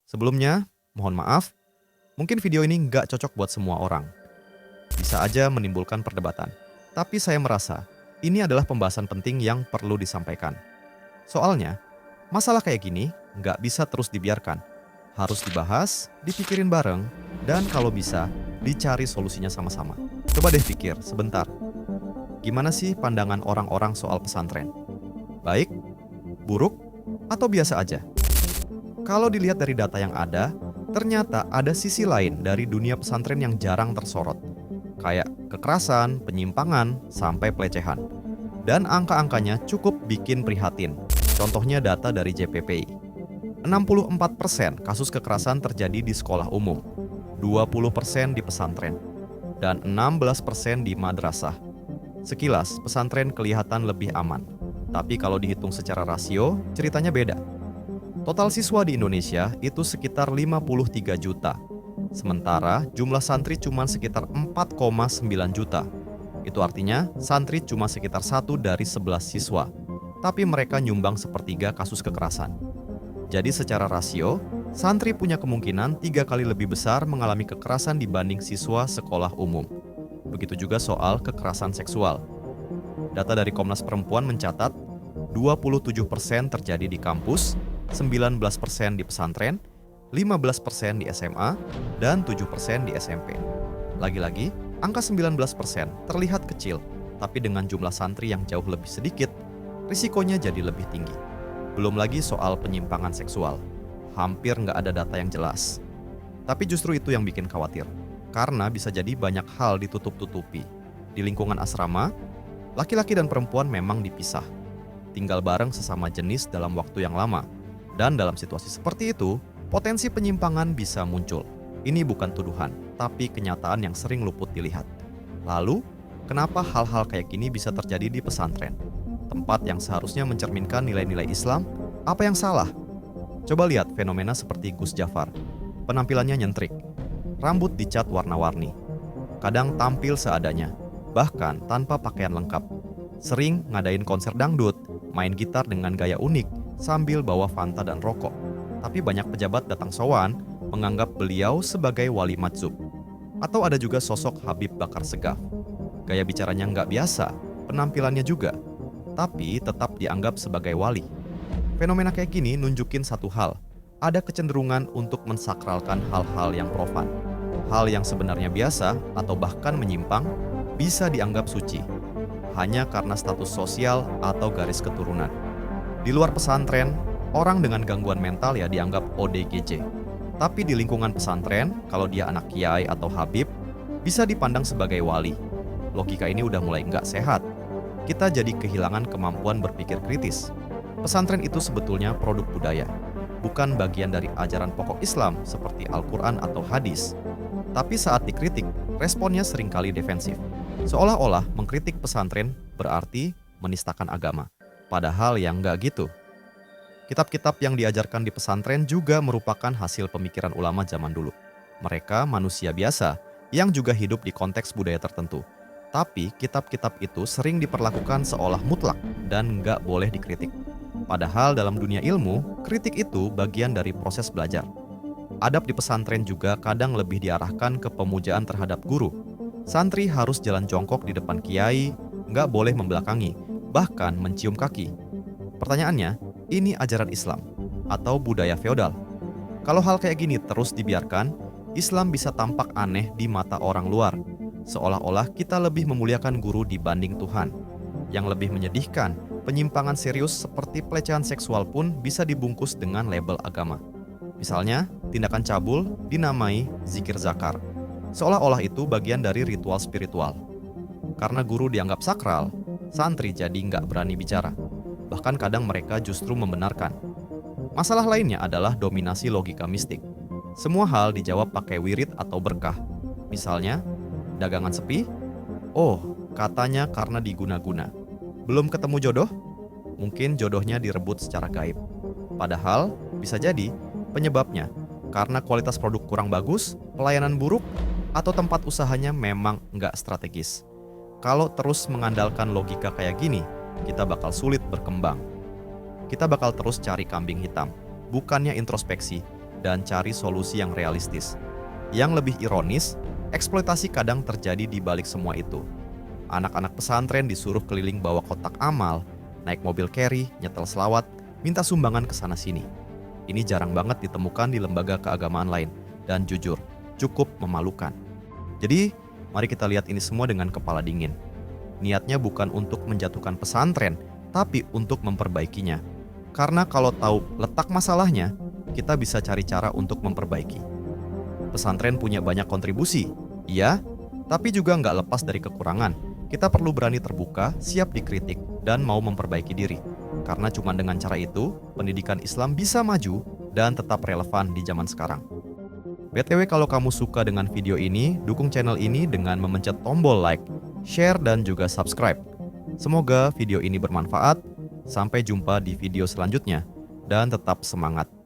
Sebelumnya, mohon maaf, mungkin video ini nggak cocok buat semua orang. Bisa aja menimbulkan perdebatan. Tapi saya merasa, ini adalah pembahasan penting yang perlu disampaikan. Soalnya, masalah kayak gini nggak bisa terus dibiarkan. Harus dibahas, dipikirin bareng, dan kalau bisa, dicari solusinya sama-sama. Coba deh pikir sebentar, gimana sih pandangan orang-orang soal pesantren? Baik, buruk, atau biasa aja? Kalau dilihat dari data yang ada, ternyata ada sisi lain dari dunia pesantren yang jarang tersorot. Kayak kekerasan, penyimpangan, sampai pelecehan. Dan angka-angkanya cukup bikin prihatin. Contohnya data dari JPPI. 64% kasus kekerasan terjadi di sekolah umum, 20% di pesantren, dan 16% di madrasah. Sekilas, pesantren kelihatan lebih aman. Tapi kalau dihitung secara rasio, ceritanya beda. Total siswa di Indonesia itu sekitar 53 juta. Sementara jumlah santri cuma sekitar 4,9 juta. Itu artinya santri cuma sekitar 1 dari 11 siswa. Tapi mereka nyumbang sepertiga kasus kekerasan. Jadi secara rasio, santri punya kemungkinan 3 kali lebih besar mengalami kekerasan dibanding siswa sekolah umum. Begitu juga soal kekerasan seksual. Data dari Komnas Perempuan mencatat 27% terjadi di kampus, 19% di pesantren, 15% di SMA, dan 7% di SMP. Lagi-lagi, angka 19% terlihat kecil, tapi dengan jumlah santri yang jauh lebih sedikit, risikonya jadi lebih tinggi. Belum lagi soal penyimpangan seksual. Hampir nggak ada data yang jelas. Tapi justru itu yang bikin khawatir, karena bisa jadi banyak hal ditutup-tutupi. Di lingkungan asrama, laki-laki dan perempuan memang dipisah, tinggal bareng sesama jenis dalam waktu yang lama. Dan dalam situasi seperti itu, potensi penyimpangan bisa muncul. Ini bukan tuduhan, tapi kenyataan yang sering luput dilihat. Lalu, kenapa hal-hal kayak gini bisa terjadi di pesantren? Tempat yang seharusnya mencerminkan nilai-nilai Islam, apa yang salah? Coba lihat fenomena seperti Gus Jafar. Penampilannya nyentrik, rambut dicat warna-warni, kadang tampil seadanya, bahkan tanpa pakaian lengkap. Sering ngadain konser dangdut, main gitar dengan gaya unik, sambil bawa Fanta dan rokok. Tapi banyak pejabat datang sowan menganggap beliau sebagai wali matzub. Atau ada juga sosok Habib Bakar Segaf. Gaya bicaranya nggak biasa, penampilannya juga, tapi tetap dianggap sebagai wali. Fenomena kayak gini nunjukin satu hal, ada kecenderungan untuk mensakralkan hal-hal yang profan. Hal yang sebenarnya biasa atau bahkan menyimpang bisa dianggap suci, hanya karena status sosial atau garis keturunan. Di luar pesantren, orang dengan gangguan mental ya dianggap ODGJ. Tapi di lingkungan pesantren, kalau dia anak kiai atau habib, bisa dipandang sebagai wali. Logika ini udah mulai nggak sehat. Kita jadi kehilangan kemampuan berpikir kritis. Pesantren itu sebetulnya produk budaya, bukan bagian dari ajaran pokok Islam seperti Al-Quran atau hadis. Tapi saat dikritik, responnya seringkali defensif. Seolah-olah mengkritik pesantren berarti menistakan agama. Padahal yang nggak gitu. Kitab-kitab yang diajarkan di pesantren juga merupakan hasil pemikiran ulama zaman dulu. Mereka manusia biasa yang juga hidup di konteks budaya tertentu. Tapi kitab-kitab itu sering diperlakukan seolah mutlak dan nggak boleh dikritik. Padahal dalam dunia ilmu, kritik itu bagian dari proses belajar. Adab di pesantren juga kadang lebih diarahkan ke pemujaan terhadap guru. Santri harus jalan jongkok di depan kiai, nggak boleh membelakangi, bahkan mencium kaki. Pertanyaannya, ini ajaran Islam atau budaya feodal? Kalau hal kayak gini terus dibiarkan, Islam bisa tampak aneh di mata orang luar. Seolah-olah kita lebih memuliakan guru dibanding Tuhan. Yang lebih menyedihkan, penyimpangan serius seperti pelecehan seksual pun bisa dibungkus dengan label agama. Misalnya, tindakan cabul dinamai zikir zakar. Seolah-olah itu bagian dari ritual spiritual. Karena guru dianggap sakral, santri jadi nggak berani bicara. Bahkan kadang mereka justru membenarkan. Masalah lainnya adalah dominasi logika mistik. Semua hal dijawab pakai wirid atau berkah. Misalnya, dagangan sepi? Oh, katanya karena diguna-guna. Belum ketemu jodoh? Mungkin jodohnya direbut secara gaib. Padahal, bisa jadi penyebabnya karena kualitas produk kurang bagus, pelayanan buruk, atau tempat usahanya memang nggak strategis. Kalau terus mengandalkan logika kayak gini, kita bakal sulit berkembang. Kita bakal terus cari kambing hitam, bukannya introspeksi, dan cari solusi yang realistis. Yang lebih ironis, eksploitasi kadang terjadi di balik semua itu. Anak-anak pesantren disuruh keliling bawa kotak amal, naik mobil carry, nyetel selawat, minta sumbangan ke sana-sini. Ini jarang banget ditemukan di lembaga keagamaan lain, dan jujur, cukup memalukan. Jadi, mari kita lihat ini semua dengan kepala dingin. Niatnya bukan untuk menjatuhkan pesantren, tapi untuk memperbaikinya. Karena kalau tahu letak masalahnya, kita bisa cari cara untuk memperbaiki. Pesantren punya banyak kontribusi, iya, tapi juga nggak lepas dari kekurangan. Kita perlu berani terbuka, siap dikritik, dan mau memperbaiki diri. Karena cuma dengan cara itu, pendidikan Islam bisa maju dan tetap relevan di zaman sekarang. BTW kalau kamu suka dengan video ini, dukung channel ini dengan memencet tombol like, share, dan juga subscribe. Semoga video ini bermanfaat. Sampai jumpa di video selanjutnya, dan tetap semangat.